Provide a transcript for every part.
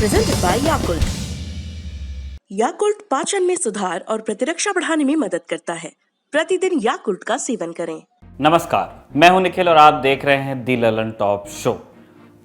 presented by Yakult. Yakult पाचन में सुधार और प्रतिरक्षा बढ़ाने में मदद करता है। प्रतिदिन याकुल्ट का सेवन करें। नमस्कार, मैं हूं निखिल और आप देख रहे हैं दी ललन टॉप शो।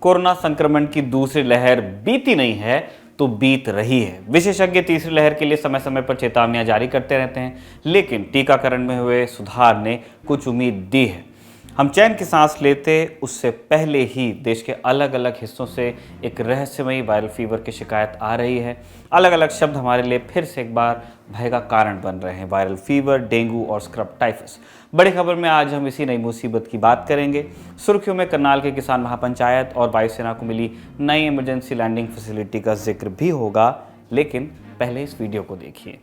कोरोना संक्रमण की दूसरी लहर बीती नहीं है तो बीत रही है। विशेषज्ञ तीसरी लहर के लिए समय समय पर चेतावनियां जारी करते रहते हैं, लेकिन टीकाकरण में हुए सुधार ने कुछ उम्मीद दी है। हम चैन की सांस लेते उससे पहले ही देश के अलग अलग हिस्सों से एक रहस्यमयी वायरल फीवर की शिकायत आ रही है। अलग अलग शब्द हमारे लिए फिर से एक बार भय का कारण बन रहे हैं। वायरल फीवर, डेंगू और स्क्रब टाइफस। बड़ी खबर में आज हम इसी नई मुसीबत की बात करेंगे। सुर्खियों में करनाल के किसान महापंचायत और वायुसेना को मिली नई इमरजेंसी लैंडिंग फैसिलिटी का जिक्र भी होगा, लेकिन पहले इस वीडियो को देखिए।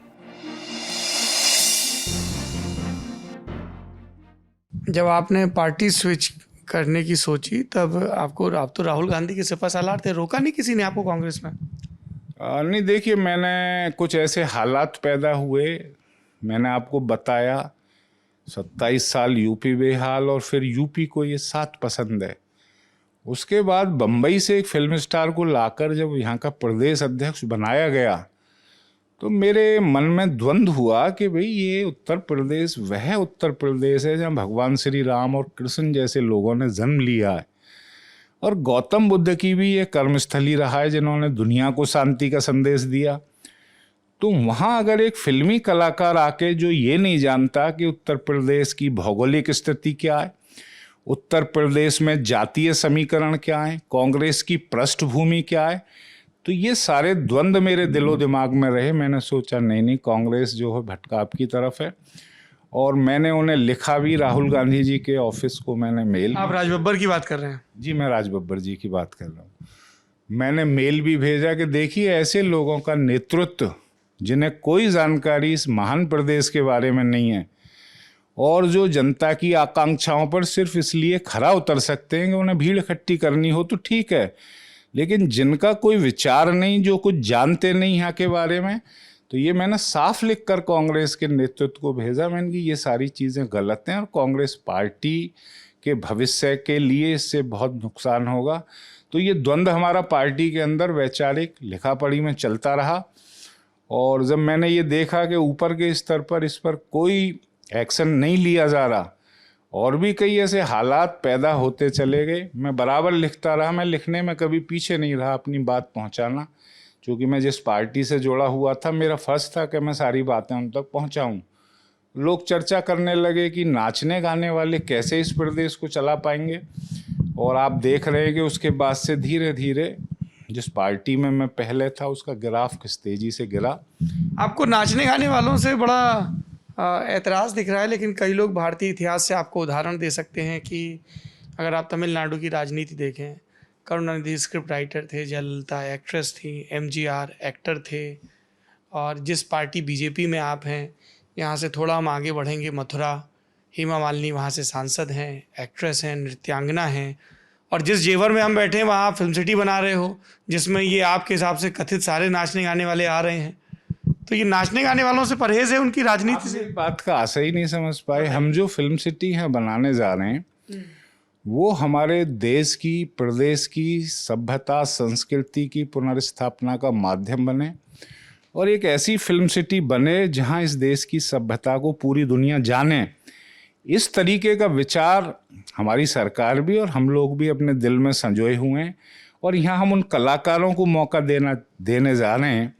जब आपने पार्टी स्विच करने की सोची तब आप तो राहुल गांधी के सिपा सालार थे, रोका नहीं किसी ने आपको कांग्रेस में? नहीं, देखिए, मैंने कुछ ऐसे हालात पैदा हुए, मैंने आपको बताया 27 साल यूपी बेहाल और फिर यूपी को ये 7 पसंद है। उसके बाद बम्बई से एक फिल्म स्टार को लाकर जब यहाँ का प्रदेश अध्यक्ष बनाया गया तो मेरे मन में द्वंद्व हुआ कि भाई ये उत्तर प्रदेश वह उत्तर प्रदेश है जहाँ भगवान श्री राम और कृष्ण जैसे लोगों ने जन्म लिया है, और गौतम बुद्ध की भी ये कर्मस्थली रहा है जिन्होंने दुनिया को शांति का संदेश दिया। तो वहाँ अगर एक फिल्मी कलाकार आके जो ये नहीं जानता कि उत्तर प्रदेश की भौगोलिक स्थिति क्या है, उत्तर प्रदेश में जातीय समीकरण क्या है, कांग्रेस की पृष्ठभूमि क्या है, तो ये सारे द्वंद्व मेरे दिलो दिमाग में रहे। मैंने सोचा नहीं, कांग्रेस जो है भटकाव की तरफ है, और मैंने उन्हें लिखा भी। राहुल गांधी जी के ऑफिस को मैंने मेल। आप राज बब्बर की बात कर रहे हैं? जी, मैं राज बब्बर जी की बात कर रहा हूँ। मैंने मेल भी भेजा कि देखिए, ऐसे लोगों का नेतृत्व जिन्हें कोई जानकारी इस महान प्रदेश के बारे में नहीं है और जो जनता की आकांक्षाओं पर सिर्फ इसलिए खरा उतर सकते हैं कि उन्हें भीड़ इकट्ठी करनी हो तो ठीक है, लेकिन जिनका कोई विचार नहीं, जो कुछ जानते नहीं यहाँ के बारे में, तो ये मैंने साफ लिख कर कांग्रेस के नेतृत्व को भेजा। मैंने कि ये सारी चीज़ें गलत हैं और कांग्रेस पार्टी के भविष्य के लिए इससे बहुत नुकसान होगा। तो ये द्वंद्व हमारा पार्टी के अंदर वैचारिक लिखा पढ़ी में चलता रहा, और जब मैंने ये देखा कि ऊपर के स्तर पर इस पर कोई एक्शन नहीं लिया जा रहा और भी कई ऐसे हालात पैदा होते चले गए, मैं बराबर लिखता रहा। मैं लिखने में कभी पीछे नहीं रहा अपनी बात पहुंचाना, क्योंकि मैं जिस पार्टी से जुड़ा हुआ था मेरा फर्ज था कि मैं सारी बातें उन तक पहुंचाऊं। लोग चर्चा करने लगे कि नाचने गाने वाले कैसे इस प्रदेश को चला पाएंगे, और आप देख रहे हैं कि उसके बाद से धीरे धीरे जिस पार्टी में मैं पहले था उसका ग्राफ किस तेजी से गिरा। आपको नाचने गाने वालों से बड़ा ऐतराज़ दिख रहा है, लेकिन कई लोग भारतीय इतिहास से आपको उदाहरण दे सकते हैं कि अगर आप तमिलनाडु की राजनीति देखें, करुणानिधि स्क्रिप्ट राइटर थे, जयललिता एक्ट्रेस थी, एमजीआर एक्टर थे, और जिस पार्टी बीजेपी में आप हैं, यहाँ से थोड़ा हम आगे बढ़ेंगे, मथुरा, हेमा मालिनी वहाँ से सांसद हैं, एक्ट्रेस हैं, नृत्यांगना हैं, और जिस जेवर में हम बैठे हैं वहाँ आप फिल्म सिटी बना रहे हो जिसमें ये आपके हिसाब से कथित सारे नाचने गाने वाले आ रहे हैं। तो ये नाचने गाने वालों से परहेज है उनकी राजनीति से? बात का आशा ही नहीं समझ पाए। हम जो फिल्म सिटी है बनाने जा रहे हैं वो हमारे देश की, प्रदेश की सभ्यता संस्कृति की पुनर्स्थापना का माध्यम बने, और एक ऐसी फिल्म सिटी बने जहां इस देश की सभ्यता को पूरी दुनिया जाने। इस तरीके का विचार हमारी सरकार भी और हम लोग भी अपने दिल में संजोए हुए हैं, और यहाँ हम उन कलाकारों को मौका देने जा रहे हैं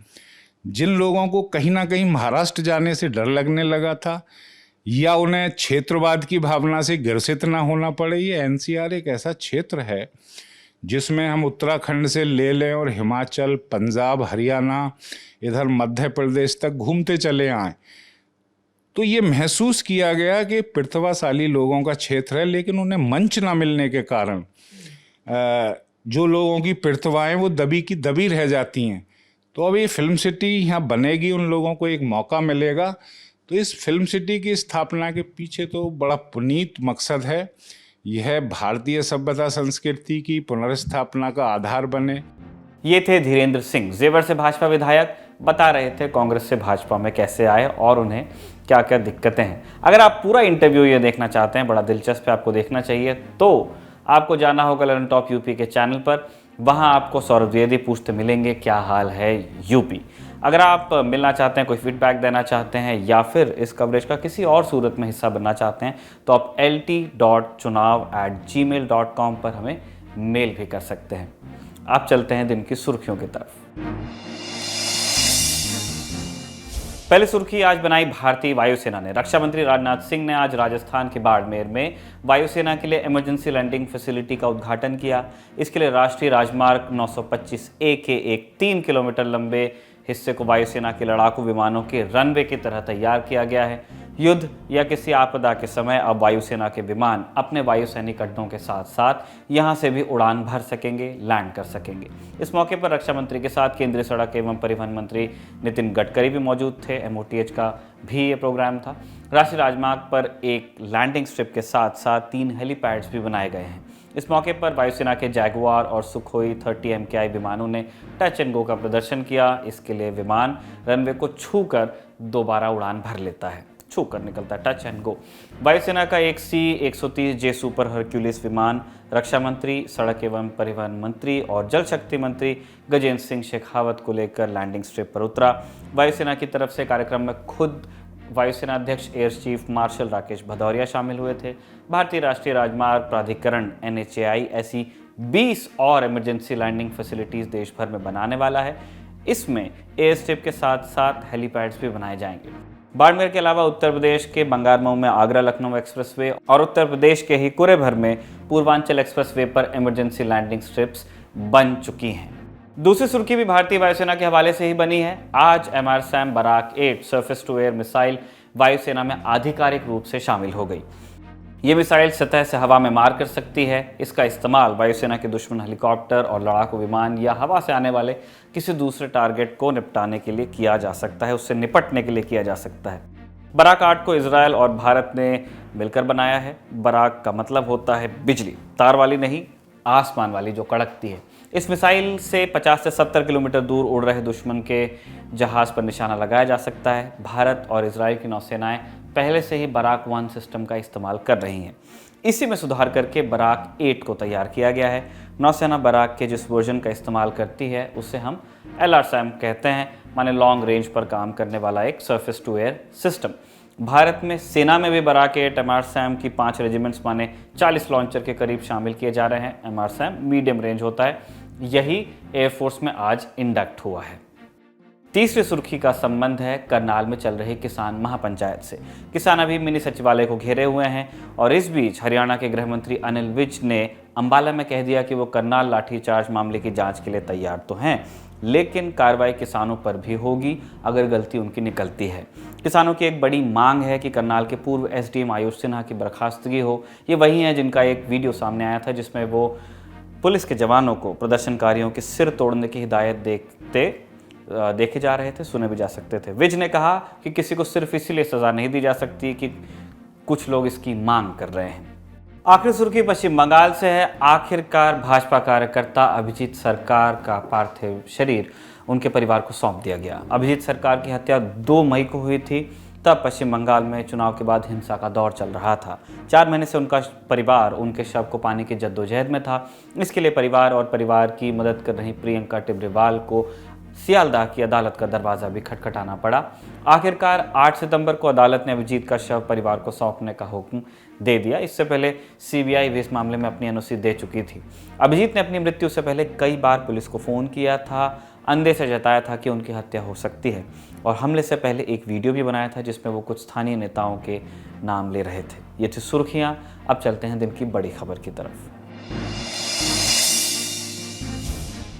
जिन लोगों को कहीं ना कहीं महाराष्ट्र जाने से डर लगने लगा था, या उन्हें क्षेत्रवाद की भावना से ग्रसित ना होना पड़े। ये एनसीआर एक ऐसा क्षेत्र है जिसमें हम उत्तराखंड से ले लें और हिमाचल, पंजाब, हरियाणा, इधर मध्य प्रदेश तक घूमते चले आए, तो ये महसूस किया गया कि प्रतिभाशाली लोगों का क्षेत्र है, लेकिन उन्हें मंच ना मिलने के कारण जो लोगों की प्रतिभाएं वो दबी की दबी रह जाती हैं। तो अब ये फिल्म सिटी यहाँ बनेगी, उन लोगों को एक मौका मिलेगा। तो इस फिल्म सिटी की स्थापना के पीछे तो बड़ा पुनीत मकसद है, यह भारतीय सभ्यता संस्कृति की पुनर्स्थापना का आधार बने। ये थे धीरेन्द्र सिंह, जेवर से भाजपा विधायक, बता रहे थे कांग्रेस से भाजपा में कैसे आए और उन्हें क्या क्या दिक्कतें हैं। अगर आप पूरा इंटरव्यू ये देखना चाहते हैं, बड़ा दिलचस्प है, आपको देखना चाहिए, तो आपको जाना होगा ललन टॉप यूपी के चैनल पर। वहां आपको सौरभ द्विवेदी पूछते मिलेंगे क्या हाल है यूपी। अगर आप मिलना चाहते हैं, कोई फीडबैक देना चाहते हैं या फिर इस कवरेज का किसी और सूरत में हिस्सा बनना चाहते हैं तो आप lt.chunav@gmail.com पर हमें मेल भी कर सकते हैं। आप चलते हैं दिन की सुर्खियों की तरफ। पहली सुर्खी आज बनाई भारतीय वायुसेना ने। रक्षा मंत्री राजनाथ सिंह ने आज राजस्थान के बाड़मेर में वायुसेना के लिए इमरजेंसी लैंडिंग फैसिलिटी का उद्घाटन किया। इसके लिए राष्ट्रीय राजमार्ग 925A के एक 3 किलोमीटर लंबे हिस्से को वायुसेना के लड़ाकू विमानों के रनवे की तरह तैयार किया गया है। युद्ध या किसी आपदा के समय अब वायुसेना के विमान अपने वायुसैनिक अड्डों के साथ साथ यहां से भी उड़ान भर सकेंगे, लैंड कर सकेंगे। इस मौके पर रक्षा मंत्री के साथ केंद्रीय सड़क एवं परिवहन मंत्री नितिन गडकरी भी मौजूद थे। MOTH का भी ये प्रोग्राम था। राष्ट्रीय राजमार्ग पर एक लैंडिंग स्ट्रिप के साथ साथ 3 हेलीपैड्स भी बनाए गए हैं। इस मौके पर वायुसेना के जैगुआर और सुखोई 30 MKI विमानों ने टच एंड गो का प्रदर्शन किया। इसके लिए विमान रनवे को छूकर दोबारा उड़ान भर लेता है, छू कर निकलता है, टच एंड गो। वायुसेना का एक C-130J सुपर हरक्यूलिस विमान रक्षा मंत्री, सड़क एवं परिवहन मंत्री और जल शक्ति मंत्री गजेंद्र सिंह शेखावत को लेकर लैंडिंग स्ट्रिप पर उतरा। वायुसेना की तरफ से कार्यक्रम में खुद वायुसेना अध्यक्ष air chief marshal Rakesh Bhadauria शामिल हुए थे। भारतीय राष्ट्रीय राजमार्ग प्राधिकरण NHAI ऐसी 20 और इमरजेंसी लैंडिंग फैसिलिटीज देश भर में बनाने वाला है। इसमें एयर स्ट्रिप के साथ साथ हेलीपैड्स भी बनाए जाएंगे। बाड़मेर के अलावा उत्तर प्रदेश के बंगारमऊ में आगरा लखनऊ एक्सप्रेसवे और उत्तर प्रदेश के ही कुरेभर में पूर्वांचल एक्सप्रेसवे पर इमरजेंसी लैंडिंग स्ट्रिप्स बन चुकी हैं। दूसरी सुर्खी भी भारतीय वायुसेना के हवाले से ही बनी है। आज MRSAM Barak 8 surface to air missile वायुसेना में आधिकारिक रूप से शामिल हो गई। ये मिसाइल सतह से हवा में मार कर सकती है। इसका इस्तेमाल वायुसेना के दुश्मन हेलीकॉप्टर और लड़ाकू विमान या हवा से आने वाले किसी दूसरे टारगेट को निपटाने के लिए किया जा सकता है, उससे निपटने के लिए किया जा सकता है। बराक 8 को इजरायल और भारत ने मिलकर बनाया है। बराक का मतलब होता है बिजली, तार वाली नहीं, आसमान वाली जो कड़कती है। इस मिसाइल से 50 से 70 किलोमीटर दूर उड़ रहे दुश्मन के जहाज पर निशाना लगाया जा सकता है। भारत और इजराइल की नौसेनाएं पहले से ही बराक 1 सिस्टम का इस्तेमाल कर रही हैं। इसी में सुधार करके बराक 8 को तैयार किया गया है। नौसेना बराक के जिस वर्जन का इस्तेमाल करती है उसे हम LRSAM कहते हैं, माने लॉन्ग रेंज पर काम करने वाला एक surface to air system. Bharat में सेना में भी बराक 8 MRSAM की 5 रेजिमेंट्स माने 40 लॉन्चर के करीब शामिल किए जा रहे हैं। MRSAM मीडियम रेंज होता है, यही एयरफोर्स में आज इंडक्ट हुआ है। तीसरी सुर्खी का संबंध है करनाल में चल रही किसान महापंचायत से। किसान अभी मिनी सचिवालय को घेरे हुए हैं और इस बीच हरियाणा के गृह मंत्री अनिल विज ने अंबाला में कह दिया कि वो करनाल लाठीचार्ज मामले की जांच के लिए तैयार तो हैं, लेकिन कार्रवाई किसानों पर भी होगी अगर गलती उनकी निकलती है। किसानों की एक बड़ी मांग है कि करनाल के पूर्व SDM आयुष सिन्हा की बर्खास्तगी हो। ये वही हैं जिनका एक वीडियो सामने आया था जिसमें वो पुलिस के जवानों को प्रदर्शनकारियों के सिर तोड़ने की हिदायत देखे जा रहे थे, सुने भी जा सकते थे। विज ने कहा कि किसी को सिर्फ इसीलिए सजा नहीं दी जा सकती कि कुछ लोग इसकी मांग कर रहे हैं। आखिरी सुर्खी पश्चिम बंगाल से है। आखिरकार भाजपा कार्यकर्ता अभिजीत सरकार का पार्थिव शरीर उनके परिवार को सौंप दिया गया। अभिजीत सरकार की हत्या 2 मई को हुई थी। तब पश्चिम बंगाल में चुनाव के बाद हिंसा का दौर चल रहा था। 4 महीने से उनका परिवार उनके शव को पाने की जद्दोजहद में था। इसके लिए परिवार और परिवार की मदद कर रही प्रियंका टिब्रेवाल को सियालदाह की अदालत का दरवाजा भी खटखटाना पड़ा। आखिरकार 8 सितंबर को अदालत ने अभिजीत का शव परिवार को सौंपने का हुक्म दे दिया। इससे पहले CBI भी इस मामले में अपनी अनुमति दे चुकी थी। अभिजीत ने अपनी मृत्यु से पहले कई बार पुलिस को फ़ोन किया था, अंधे से जताया था कि उनकी हत्या हो सकती है और हमले से पहले एक वीडियो भी बनाया था जिसमें वो कुछ स्थानीय नेताओं के नाम ले रहे थे। ये थी सुर्खियाँ। अब चलते हैं दिन की बड़ी खबर की तरफ।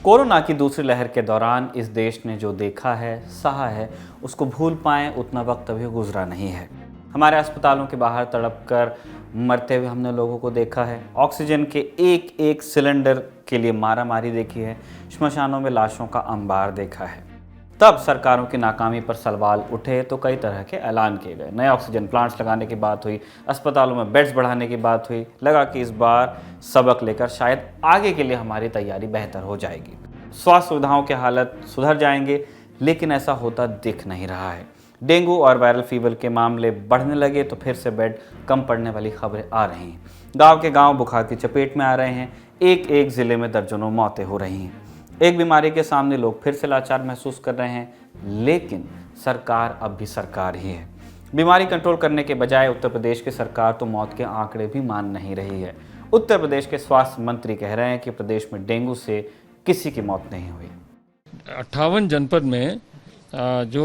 कोरोना की दूसरी लहर के दौरान इस देश ने जो देखा है, सहा है, उसको भूल पाएं उतना वक्त अभी गुजरा नहीं है। हमारे अस्पतालों के बाहर तड़प कर मरते हुए हमने लोगों को देखा है। ऑक्सीजन के एक एक सिलेंडर के लिए मारामारी देखी है। श्मशानों में लाशों का अंबार देखा है। तब सरकारों की नाकामी पर सवाल उठे तो कई तरह के ऐलान किए गए। नए ऑक्सीजन प्लांट्स लगाने की बात हुई, अस्पतालों में बेड्स बढ़ाने की बात हुई। लगा कि इस बार सबक लेकर शायद आगे के लिए हमारी तैयारी बेहतर हो जाएगी, स्वास्थ्य सुविधाओं के हालत सुधर जाएंगे, लेकिन ऐसा होता दिख नहीं रहा है। डेंगू और वायरल फीवर के मामले बढ़ने लगे तो फिर से बेड कम पड़ने वाली खबरें आ रही हैं। गांव के गांव बुखार की चपेट में आ रहे हैं। एक एक जिले में दर्जनों मौतें हो रही हैं। एक बीमारी के सामने लोग फिर से लाचार महसूस कर रहे हैं, लेकिन सरकार अब भी सरकार ही है। बीमारी कंट्रोल करने के बजाय उत्तर प्रदेश की सरकार तो मौत के आंकड़े भी मान नहीं रही है। उत्तर प्रदेश के स्वास्थ्य मंत्री कह रहे हैं कि प्रदेश में डेंगू से किसी की मौत नहीं हुई। 58 जनपद में जो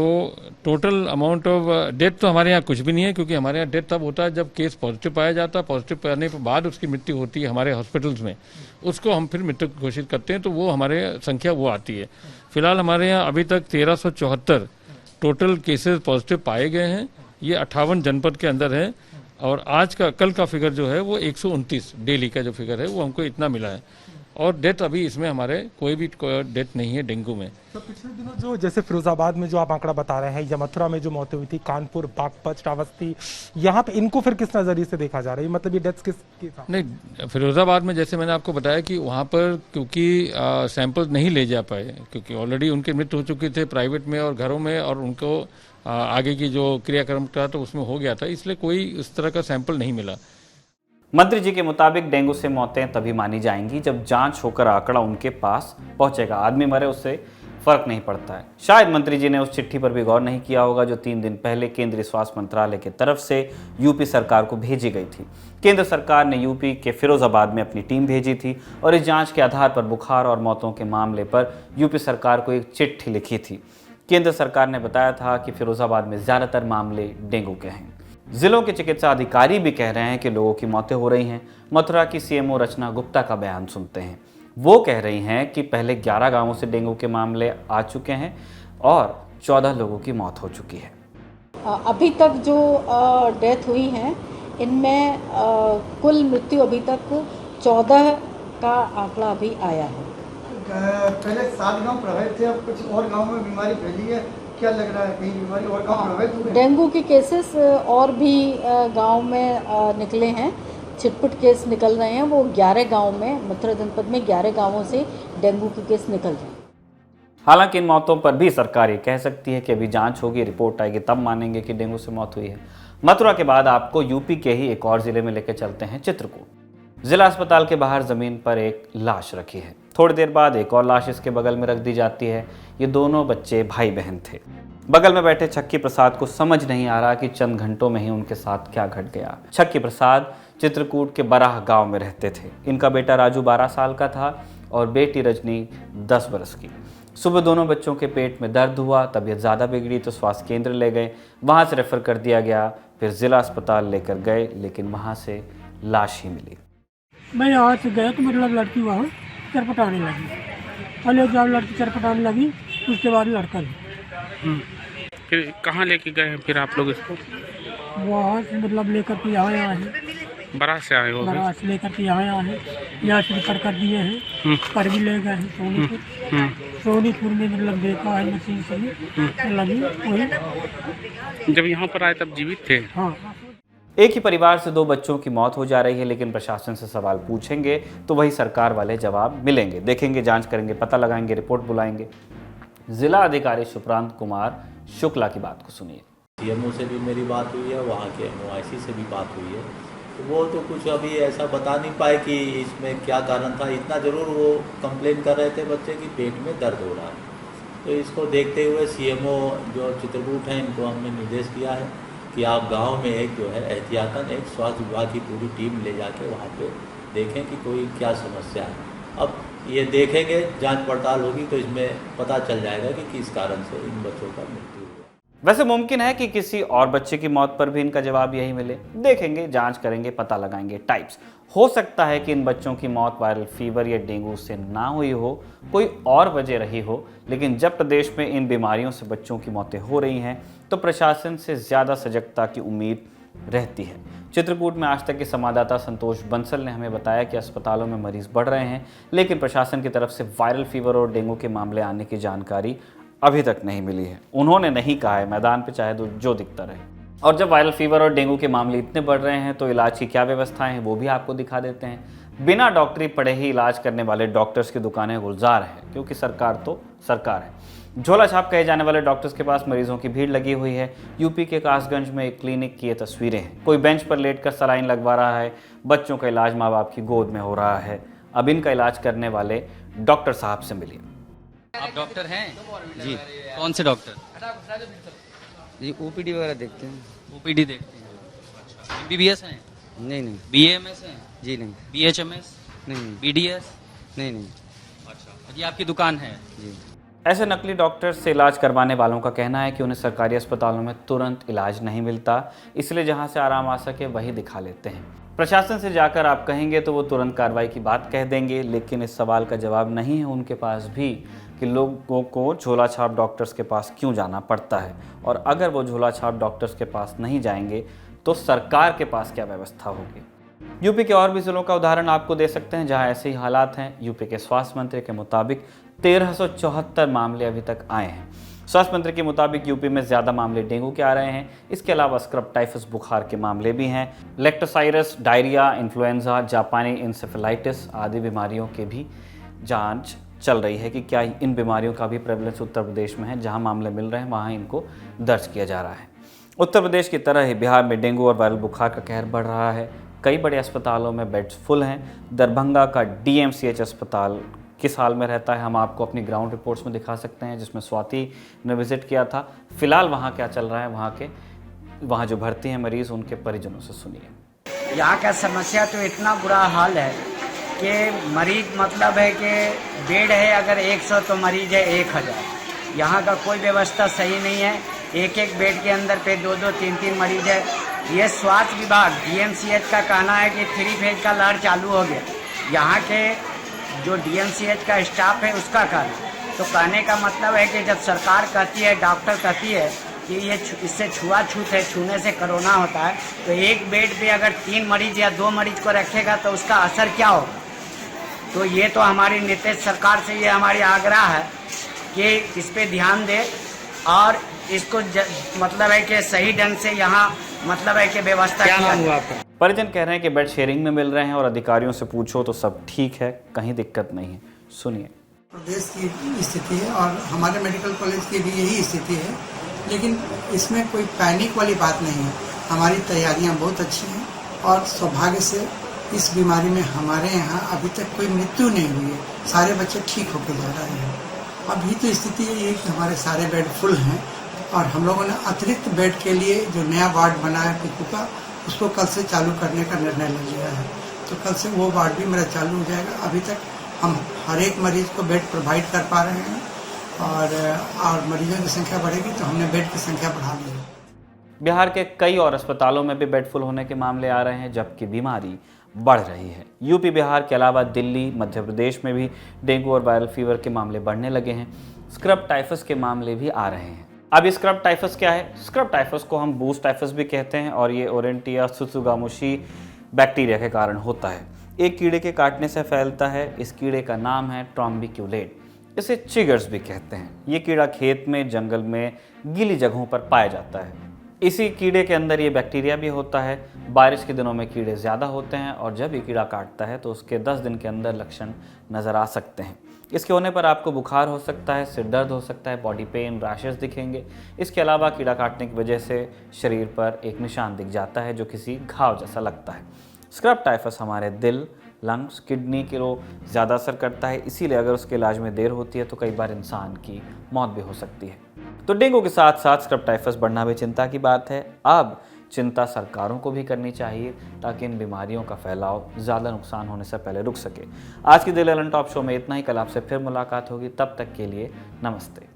टोटल अमाउंट ऑफ डेथ तो हमारे यहाँ कुछ भी नहीं है, क्योंकि हमारे यहाँ डेथ तब होता है जब केस पॉजिटिव पाया जाता है। पॉजिटिव पाने के बाद उसकी मृत्यु होती है हमारे हॉस्पिटल्स में, उसको हम फिर मृत्यु घोषित करते हैं, तो वो हमारे संख्या वो आती है। फिलहाल हमारे यहाँ अभी तक 1374 टोटल केसेस पॉजिटिव पाए गए हैं। ये 58 जनपद के अंदर है, और आज का कल का फिगर जो है वो 129 डेली का जो फिगर है वो हमको इतना मिला है। और डेथ अभी इसमें हमारे कोई भी डेथ नहीं है डेंगू में। तो पिछले दिनों जो जैसे फिरोजाबाद में जो आप आंकड़ा बता रहे हैं, या मथुरा में जो मौतें हुई थी, कानपुर, बागपत, श्रावस्ती, यहाँ पे इनको फिर किस नजरिए से देखा जा रहा है? मतलब ये डेथ्स किस नहीं, फिरोजाबाद में जैसे मैंने आपको बताया कि वहाँ पर क्योंकि सैंपल नहीं ले जा पाए, क्योंकि ऑलरेडी उनकी मृत्यु हो चुकी थे प्राइवेट में और घरों में, और उनको आगे की जो क्रियाक्रम था तो उसमें हो गया था, इसलिए कोई उस तरह का सैंपल नहीं मिला। मंत्री जी के मुताबिक डेंगू से मौतें तभी मानी जाएंगी जब जांच होकर आंकड़ा उनके पास पहुंचेगा। आदमी मरे उससे फर्क नहीं पड़ता है। शायद मंत्री जी ने उस चिट्ठी पर भी गौर नहीं किया होगा जो 3 दिन पहले केंद्रीय स्वास्थ्य मंत्रालय की तरफ से यूपी सरकार को भेजी गई थी। केंद्र सरकार ने यूपी के फिरोजाबाद में अपनी टीम भेजी थी और इस जांच के आधार पर बुखार और मौतों के मामले पर यूपी सरकार को एक चिट्ठी लिखी थी। केंद्र सरकार ने बताया था कि फिरोजाबाद में ज्यादातर मामले डेंगू के हैं। जिलों के चिकित्सा अधिकारी भी कह रहे हैं कि लोगों की मौतें हो रही हैं। मथुरा की सीएमओ रचना गुप्ता का बयान सुनते हैं। वो कह रही हैं कि पहले 11 गांवों से डेंगू के मामले आ चुके हैं और 14 लोगों की मौत हो चुकी है। अभी तक जो डेथ हुई हैं इनमें कुल मृत्यु अभी तक 14 का आंकड़ा अभी आया है। पहले 7 गांव प्रभावित थे, अब कुछ और गांव में बीमारी फैली है, क्या लग रहा है कहीं बीमारी और गांव प्रभावित हुए? डेंगू के केसेस और भी गांव में निकले हैं, छिटपुट केस निकल रहे हैं। वो 11 गांव में, मथुरा जनपद में 11 गांवों से डेंगू के केस निकल रहे हैं। हालांकि इन मौतों पर भी सरकार ये कह सकती है कि अभी जांच होगी, रिपोर्ट आएगी, तब मानेंगे कि डेंगू से मौत हुई है। मथुरा के बाद आपको यूपी के ही एक और जिले में लेकर चलते हैं, चित्रकूट। जिला अस्पताल के बाहर जमीन पर एक लाश रखी है। थोड़ी देर बाद एक और लाश इसके बगल में रख दी जाती है। ये दोनों बच्चे भाई बहन थे। बगल में बैठे छक्की प्रसाद को समझ नहीं आ रहा कि चंद घंटों में ही उनके साथ क्या घट गया। छक्की प्रसाद चित्रकूट के बराह गांव में रहते थे। इनका बेटा राजू 12 साल का था और बेटी रजनी 10 बरस की। सुबह दोनों बच्चों के पेट में दर्द हुआ, तबीयत ज़्यादा बिगड़ी तो स्वास्थ्य केंद्र ले गए, वहाँ से रेफर कर दिया गया। फिर जिला अस्पताल लेकर गए, लेकिन वहाँ से लाश ही मिली। मैं यहाँ से गया तो मतलब लड़की वहाँ चरपटाने लगी। पहले जब लड़की चरपटाने लगी उसके बाद लड़का नहीं। फिर कहाँ लेके गए हैं फिर आप लोग इसको? वहाँ से मतलब लेकर के यहाँ आए, बारात से आए हो? बारात से लेकर के यहाँ आए, यहाँ से रिफर कर दिए हैं। पर भी ले गए हैं सोनीपुर। सोनीपुर में मतलब देखा है मशीन से लगी वही। जब यहाँ पर आए तब जीवित थे? हाँ। एक ही परिवार से 2 बच्चों की मौत हो जा रही है, लेकिन प्रशासन से सवाल पूछेंगे तो वही सरकार वाले जवाब मिलेंगे। देखेंगे, जांच करेंगे, पता लगाएंगे, रिपोर्ट बुलाएंगे। जिला अधिकारी सुप्रांत कुमार शुक्ला की बात को सुनिए। सीएमओ से भी मेरी बात हुई है, वहाँ के एमओआईसी से भी बात हुई है, तो वो तो कुछ अभी ऐसा बता नहीं पाए कि इसमें क्या कारण था। इतना ज़रूर वो कंप्लेन कर रहे थे बच्चे की पेट में दर्द हो रहा है। तो इसको देखते हुए सीएमओ जो चित्रकूट हैं इनको हमने निर्देश दिया है कि आप गांव में एक जो है एहतियातन एक स्वास्थ्य विभाग की पूरी टीम ले जाके वहाँ पे देखें कि कोई क्या समस्या है। अब ये देखेंगे, जांच पड़ताल होगी तो इसमें पता चल जाएगा कि किस कारण से इन बच्चों का मृत्यु हुआ। वैसे मुमकिन है कि किसी और बच्चे की मौत पर भी इनका जवाब यही मिले। देखेंगे, जांच करेंगे, पता लगाएंगे। टाइप्स हो सकता है कि इन बच्चों की मौत वायरल फीवर या डेंगू से ना हुई हो, कोई और वजह रही हो। लेकिन जब प्रदेश में इन बीमारियों से बच्चों की मौतें हो रही हैं तो प्रशासन से ज़्यादा सजगता की उम्मीद रहती है। चित्रकूट में आज तक के संवाददाता संतोष बंसल ने हमें बताया कि अस्पतालों में मरीज बढ़ रहे हैं, लेकिन प्रशासन की तरफ से वायरल फीवर और डेंगू के मामले आने की जानकारी अभी तक नहीं मिली है। उन्होंने नहीं कहा है मैदान पे चाहे तो जो दिखता रहे। और जब वायरल फीवर और डेंगू के मामले इतने बढ़ रहे हैं तो इलाज की क्या व्यवस्थाएं हैं वो भी आपको दिखा देते हैं। बिना डॉक्टरी पढ़े ही इलाज करने वाले डॉक्टर्स की दुकानें गुलजार हैं, क्योंकि सरकार तो सरकार है। झोला छाप कहे जाने वाले डॉक्टर्स के पास मरीजों की भीड़ लगी हुई है। यूपी के कासगंज में एक क्लिनिक की ये तस्वीरें हैं। कोई बेंच पर लेटकर सलाइन लगवा रहा है, बच्चों का इलाज माँ बाप की गोद में हो रहा है। अब इनका इलाज करने वाले डॉक्टर साहब से मिलिए। आप डॉक्टर हैं? जी। कौन से डॉक्टर? जी ओपीडी वगैरह देखते हैं। ओपीडी देखते हैं। एमबीबीएस हैं? नहीं नहीं। बीएमएस हैं? जी नहीं। बीएचएमएस? नहीं नहीं। बीडीएस? नहीं नहीं। अच्छा, ये आपकी दुकान है? जी। ऐसे नकली डॉक्टर से इलाज करवाने वालों का कहना है कि उन्हें सरकारी अस्पतालों में तुरंत इलाज नहीं मिलता, इसलिए जहां से आराम आ सके वही दिखा लेते हैं। प्रशासन से जाकर आप कहेंगे तो वो तुरंत कार्रवाई की बात कह देंगे, लेकिन इस सवाल का जवाब नहीं है उनके पास भी कि लोगों को झोला छाप डॉक्टर्स के पास क्यों जाना पड़ता है, और अगर वो झोला छाप डॉक्टर्स के पास नहीं जाएंगे तो सरकार के पास क्या व्यवस्था होगी। यूपी के और भी जिलों का उदाहरण आपको दे सकते हैं जहां ऐसे ही हालात हैं। यूपी के स्वास्थ्य मंत्री के मुताबिक 1374 मामले अभी तक आए हैं। स्वास्थ्य मंत्री के मुताबिक यूपी में ज़्यादा मामले डेंगू के आ रहे हैं। इसके अलावा स्क्रब टाइफस बुखार के मामले भी हैं। लेप्टोस्पायरस, डायरिया, इन्फ्लुएंजा, जापानी इंसेफेलाइटिस आदि बीमारियों के भी जांच चल रही है कि क्या इन बीमारियों का भी प्रेवलेंस उत्तर प्रदेश में है। जहां मामले मिल रहे हैं वहां इनको दर्ज किया जा रहा है। उत्तर प्रदेश की तरह ही बिहार में डेंगू और वायरल बुखार का कहर बढ़ रहा है। कई बड़े अस्पतालों में बेड्स फुल हैं। दरभंगा का डीएमसीएच अस्पताल किस हाल में रहता है हम आपको अपनी ग्राउंड रिपोर्ट्स में दिखा सकते हैं, जिसमें स्वाति ने विजिट किया था। फिलहाल वहाँ क्या चल रहा है, वहाँ जो भर्ती हैं मरीज, उनके परिजनों से सुनिए। यहाँ का समस्या तो इतना बुरा हाल है कि मरीज मतलब है कि बेड है अगर 100 तो मरीज है 1000। यहाँ का कोई व्यवस्था सही नहीं है। एक एक बेड के अंदर पे 2-2, 3-3 मरीज है। ये स्वास्थ्य विभाग डीएमसीएच का कहना है कि 3 फेज का लहर चालू हो गया। यहाँ के जो डीएमसीएच का स्टाफ है उसका कहना, तो कहने का मतलब है कि जब सरकार कहती है, डॉक्टर कहती है कि ये इससे छुआछूत है, छूने से कोरोना होता है, तो एक बेड पे अगर 3 मरीज या 2 मरीज को रखेगा तो उसका असर क्या होगा। तो ये तो हमारी नीतीश सरकार से ये हमारी आग्रह है कि इस पे ध्यान दे और इसको मतलब है कि सही ढंग से यहाँ मतलब है कि व्यवस्था किया जाए। परिजन कह रहे हैं कि बेड शेयरिंग में मिल रहे हैं और अधिकारियों से पूछो तो सब ठीक है, कहीं दिक्कत नहीं है। सुनिए। प्रदेश की स्थिति है और हमारे मेडिकल कॉलेज की भी यही स्थिति है, लेकिन इसमें कोई पैनिक वाली बात नहीं है। हमारी तैयारियां बहुत अच्छी हैं और सौभाग्य से इस बीमारी में हमारे यहाँ अभी तक कोई मृत्यु नहीं हुई है। सारे बच्चे ठीक होकर जा रहे हैं। अभी तो स्थिति ये है कि हमारे सारे बेड फुल हैं और हम लोगों ने अतिरिक्त बेड के लिए जो नया वार्ड बना है पिकू का, उसको कल से चालू करने का निर्णय ले लिया है। तो कल से वो वार्ड भी मेरा चालू हो जाएगा। अभी तक हम हर एक मरीज को बेड प्रोवाइड कर पा रहे हैं और मरीजों की संख्या बढ़ेगी तो हमने बेड की संख्या बढ़ा ली है। बिहार के कई और अस्पतालों में भी बेड फुल होने के मामले आ रहे हैं, जबकि बीमारी बढ़ रही है। यूपी, बिहार के अलावा दिल्ली, मध्य प्रदेश में भी डेंगू और वायरल फीवर के मामले बढ़ने लगे हैं। स्क्रब टाइफस के मामले भी आ रहे हैं। अब ये स्क्रब टाइफस क्या है? स्क्रब टाइफस को हम बूस्ट टाइफस भी कहते हैं और ये ओरेंटिया सुत्सुगामुशी बैक्टीरिया के कारण होता है। एक कीड़े के काटने से फैलता है। इस कीड़े का नाम है ट्रॉम्बिक्यूलेट। इसे चिगर्स भी कहते हैं। ये कीड़ा खेत में, जंगल में, गीली जगहों पर पाया जाता है। इसी कीड़े के अंदर ये बैक्टीरिया भी होता है। बारिश के दिनों में कीड़े ज़्यादा होते हैं और जब ये कीड़ा काटता है तो उसके 10 दिन के अंदर लक्षण नज़र आ सकते हैं। इसके होने पर आपको बुखार हो सकता है, सिर दर्द हो सकता है, बॉडी पेन, रैशेस दिखेंगे। इसके अलावा कीड़ा काटने की वजह से शरीर पर एक निशान दिख जाता है जो किसी घाव जैसा लगता है। स्क्रब टाइफस हमारे दिल, लंग्स, किडनी को ज़्यादा असर करता है, इसीलिए अगर उसके इलाज में देर होती है तो कई बार इंसान की मौत भी हो सकती है। तो डेंगू के साथ साथ स्क्रब टाइफस बढ़ना भी चिंता की बात है। अब चिंता सरकारों को भी करनी चाहिए ताकि इन बीमारियों का फैलाव ज़्यादा नुकसान होने से पहले रुक सके। आज की दिल ललन टॉप शो में इतना ही। कल आपसे फिर मुलाकात होगी, तब तक के लिए नमस्ते।